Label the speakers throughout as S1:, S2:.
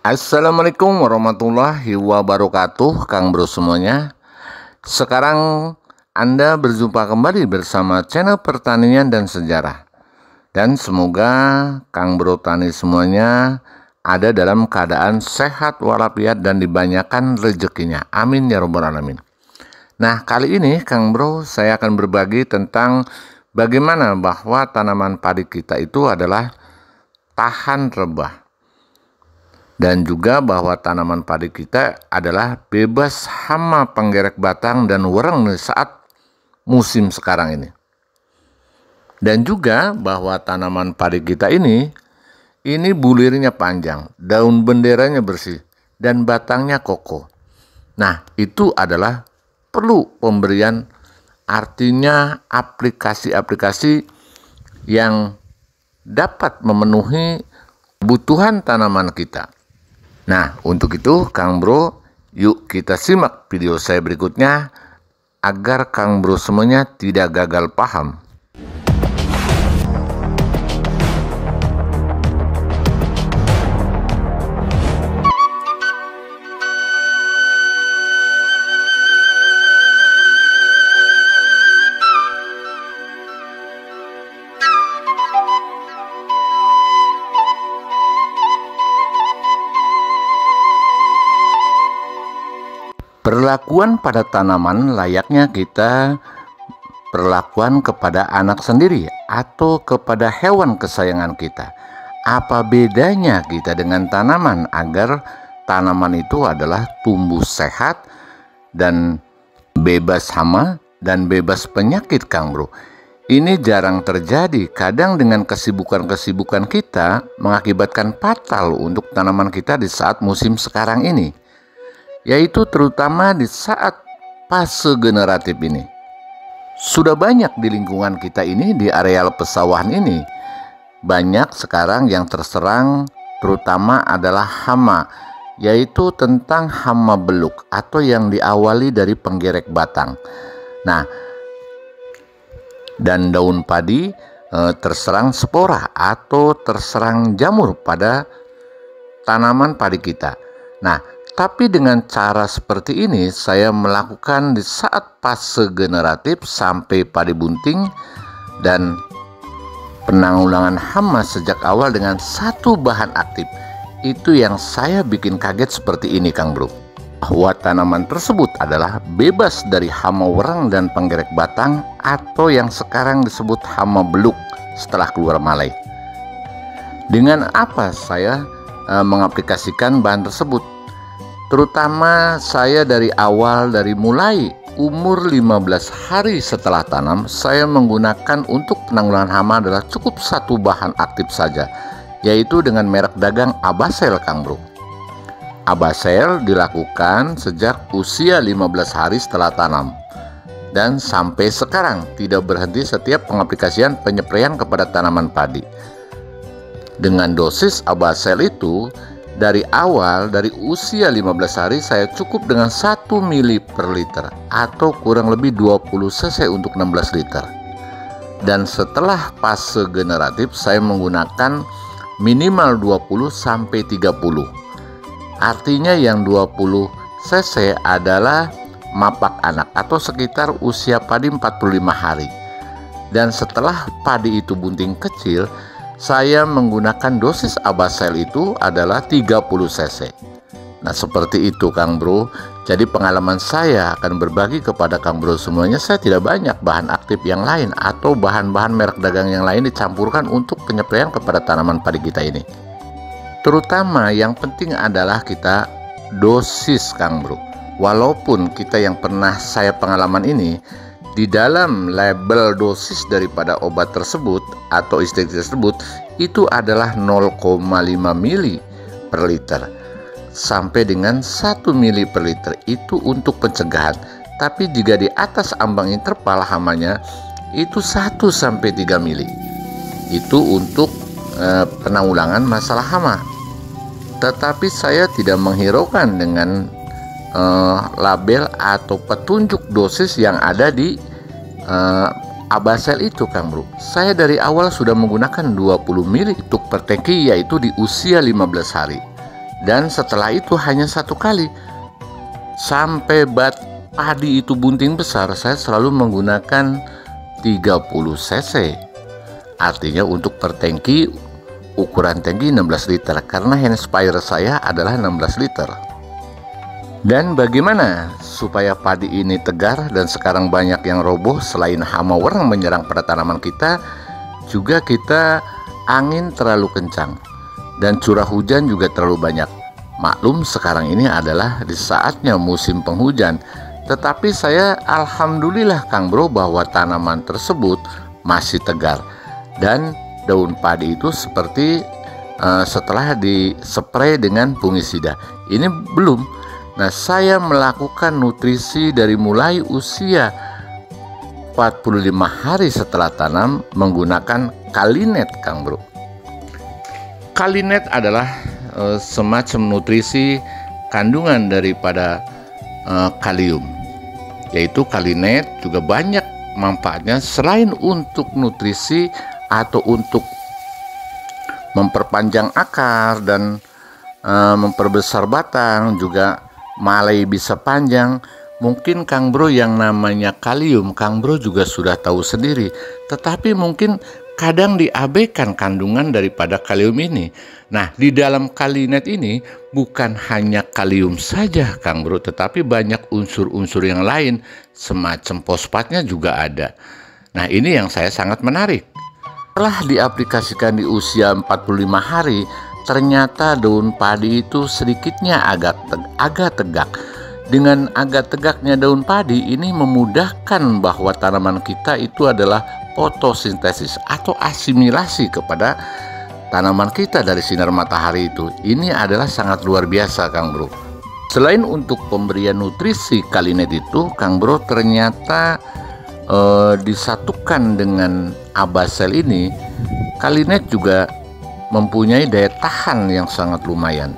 S1: Assalamualaikum warahmatullahi wabarakatuh, Kang Bro semuanya. Sekarang Anda berjumpa kembali bersama channel Pertanian dan Sejarah. Dan semoga Kang Bro Tani semuanya ada dalam keadaan sehat walafiat dan dibanyakan rezekinya. Amin ya robbal alamin. Nah, kali ini Kang Bro saya akan berbagi tentang bagaimana bahwa tanaman padi kita itu adalah tahan rebah. Dan juga bahwa tanaman padi kita adalah bebas hama penggerek batang dan wereng saat musim sekarang ini. Dan juga bahwa tanaman padi kita ini bulirnya panjang, daun benderanya bersih, dan batangnya kokoh. Nah, itu adalah perlu pemberian, artinya aplikasi-aplikasi yang dapat memenuhi kebutuhan tanaman kita. Nah, untuk itu Kang Bro, yuk kita simak video saya berikutnya agar Kang Bro semuanya tidak gagal paham. Perlakuan pada tanaman layaknya kita perlakuan kepada anak sendiri atau kepada hewan kesayangan kita. Apa bedanya kita dengan tanaman agar tanaman itu adalah tumbuh sehat dan bebas hama dan bebas penyakit, Kang Bro? Ini jarang terjadi. Kadang dengan kesibukan-kesibukan kita mengakibatkan fatal untuk tanaman kita di saat musim sekarang ini, yaitu terutama di saat fase generatif ini. Sudah banyak di lingkungan kita ini, di areal pesawahan ini, banyak sekarang yang terserang terutama adalah hama, yaitu tentang hama beluk atau yang diawali dari penggerek batang. Nah, dan daun padi terserang spora atau terserang jamur pada tanaman padi kita. Nah, tapi dengan cara seperti ini saya melakukan di saat fase generatif sampai padi bunting dan penanggulangan hama sejak awal dengan satu bahan aktif. Itu yang saya bikin kaget seperti ini, Kang Bro. Bahwa tanaman tersebut adalah bebas dari hama wereng dan penggerek batang atau yang sekarang disebut hama beluk setelah keluar malai. Dengan apa saya mengaplikasikan bahan tersebut? Terutama saya dari mulai umur 15 hari setelah tanam, saya menggunakan untuk penanggulangan hama adalah cukup satu bahan aktif saja, yaitu dengan merek dagang Abasel, Kang Bro. Abasel dilakukan sejak usia 15 hari setelah tanam dan sampai sekarang tidak berhenti setiap pengaplikasian penyepraian kepada tanaman padi. Dengan dosis Abasel itu dari usia 15 hari saya cukup dengan 1 mili per liter atau kurang lebih 20 cc untuk 16 liter. Dan setelah fase generatif saya menggunakan minimal 20 sampai 30. Artinya yang 20 cc adalah mapak anak atau sekitar usia padi 45 hari. Dan setelah padi itu bunting kecil, saya menggunakan dosis Abasel itu adalah 30 cc. Nah, seperti itu, Kang Bro. Jadi pengalaman saya akan berbagi kepada Kang Bro semuanya. Saya tidak banyak bahan aktif yang lain atau bahan-bahan merek dagang yang lain dicampurkan untuk penyepraian kepada tanaman padi kita ini. Terutama yang penting adalah kita dosis, Kang Bro. Walaupun kita yang pernah saya pengalaman ini, di dalam label dosis daripada obat tersebut atau instruksi tersebut itu adalah 0,5 mili per liter sampai dengan 1 mili per liter itu untuk pencegahan. Tapi jika di atas ambang interval hamanya itu 1 sampai 3 mili itu untuk penanggulangan masalah hama. Tetapi saya tidak menghiraukan dengan label atau petunjuk dosis yang ada di Abasel itu, Kang Bro. Saya dari awal sudah menggunakan 20 ml untuk per tangki, yaitu di usia 15 hari. Dan setelah itu hanya 1 kali. Sampai padi itu bunting besar, saya selalu menggunakan 30 cc. Artinya untuk per tangki, ukuran tangki 16 liter, karena handspire saya adalah 16 liter. Dan bagaimana supaya padi ini tegar dan sekarang banyak yang roboh? Selain hama wereng menyerang pada tanaman kita, juga kita angin terlalu kencang dan curah hujan juga terlalu banyak. Maklum sekarang ini adalah di saatnya musim penghujan, tetapi saya alhamdulillah Kang Bro bahwa tanaman tersebut masih tegar dan daun padi itu seperti setelah dispray dengan fungisida. Ini belum. Nah, saya melakukan nutrisi dari mulai usia 45 hari setelah tanam menggunakan Kalinet, Kang Bro. Kalinet adalah semacam nutrisi kandungan daripada kalium, yaitu Kalinet juga banyak manfaatnya selain untuk nutrisi atau untuk memperpanjang akar dan memperbesar batang, juga malai bisa panjang. Mungkin Kang Bro yang namanya kalium, Kang Bro juga sudah tahu sendiri, tetapi mungkin kadang diabaikan kandungan daripada kalium ini. Nah, di dalam Kalinet ini bukan hanya kalium saja Kang Bro, tetapi banyak unsur-unsur yang lain, semacam fosfatnya juga ada. Nah, ini yang saya sangat menarik. Setelah diaplikasikan di usia 45 hari, ternyata daun padi itu sedikitnya agak tegak. Dengan agak tegaknya daun padi ini memudahkan bahwa tanaman kita itu adalah fotosintesis atau asimilasi kepada tanaman kita dari sinar matahari itu. Ini adalah sangat luar biasa Kang Bro. Selain untuk pemberian nutrisi Kalinet itu, Kang Bro ternyata disatukan dengan Abasel ini, Kalinet juga mempunyai daya tahan yang sangat lumayan.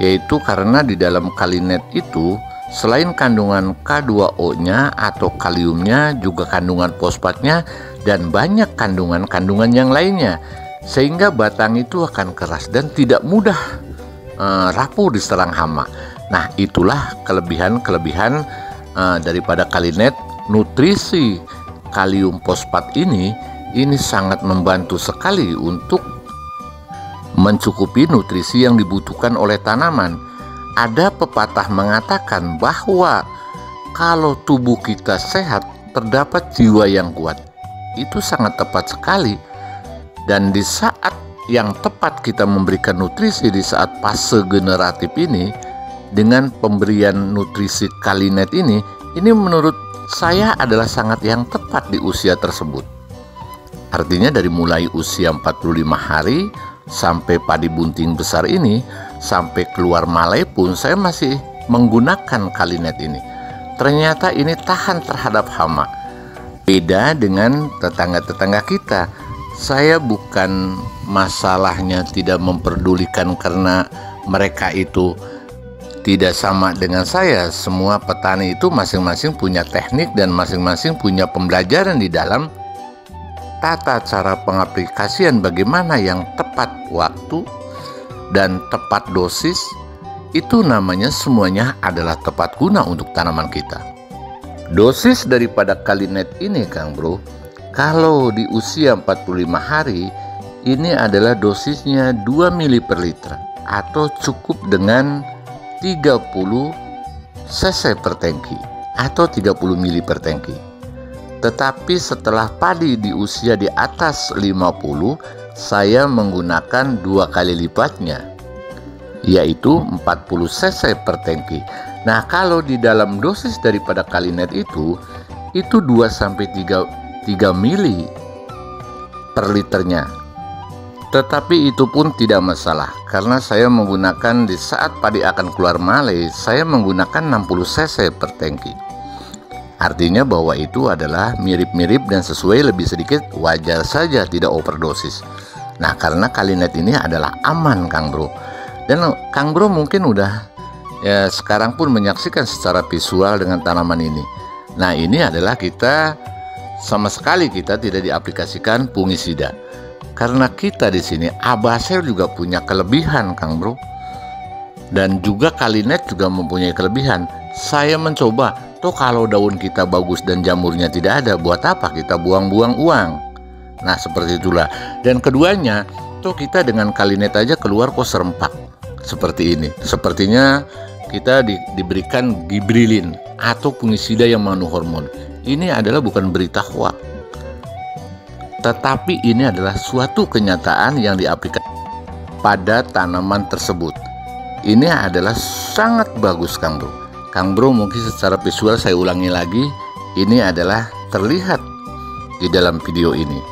S1: Yaitu karena di dalam Kalinet itu selain kandungan K2O-nya atau kaliumnya, juga kandungan fosfatnya dan banyak kandungan-kandungan yang lainnya, sehingga batang itu akan keras dan tidak mudah rapuh diserang hama. Nah, itulah kelebihan-kelebihan daripada Kalinet. Nutrisi kalium fosfat ini sangat membantu sekali untuk mencukupi nutrisi yang dibutuhkan oleh tanaman. Ada pepatah mengatakan bahwa kalau tubuh kita sehat, terdapat jiwa yang kuat. Itu sangat tepat sekali. Dan di saat yang tepat kita memberikan nutrisi di saat fase generatif ini, dengan pemberian nutrisi Kalinet ini menurut saya adalah sangat yang tepat di usia tersebut. Artinya dari mulai usia 45 hari sampai padi bunting besar ini, sampai keluar malai pun saya masih menggunakan Kalinet ini. Ternyata ini tahan terhadap hama. Beda dengan tetangga-tetangga kita. Saya bukan masalahnya tidak memperdulikan karena mereka itu tidak sama dengan saya. Semua petani itu masing-masing punya teknik dan masing-masing punya pembelajaran di dalam tata cara pengaplikasian bagaimana yang tepat waktu dan tepat dosis. Itu namanya semuanya adalah tepat guna untuk tanaman kita. Dosis daripada Kalinet ini Kang Bro, kalau di usia 45 hari ini adalah dosisnya 2 mili per liter atau cukup dengan 30 cc per tangki atau 30 mili per tangki. Tetapi setelah padi di usia di atas 50, saya menggunakan 2 kali lipatnya, yaitu 40 cc per tangki. Nah, kalau di dalam dosis daripada Kalinet itu 2-3 mili per liternya. Tetapi itu pun tidak masalah, karena saya menggunakan di saat padi akan keluar malai, saya menggunakan 60 cc per tangki. Artinya bahwa itu adalah mirip-mirip dan sesuai, lebih sedikit wajar saja, tidak overdosis. Nah, karena Kalinet ini adalah aman Kang Bro. Dan Kang Bro mungkin udah sekarang pun menyaksikan secara visual dengan tanaman ini. Nah, ini adalah kita sama sekali kita tidak diaplikasikan fungisida. Karena kita di sini Abasel juga punya kelebihan Kang Bro. Dan juga kalinet juga mempunyai kelebihan. Saya mencoba, toh kalau daun kita bagus dan jamurnya tidak ada, buat apa kita buang-buang uang? Nah, seperti itulah. Dan keduanya, toh kita dengan kalinet aja keluar kok serempak seperti ini. Sepertinya kita diberikan gibrilin atau fungisida yang mengandung hormon. Ini adalah bukan berita hoax, tetapi ini adalah suatu kenyataan yang diaplikasikan pada tanaman tersebut. Ini adalah sangat bagus, Kang Bro. Kang Bro, mungkin secara visual saya ulangi lagi, ini adalah terlihat di dalam video ini.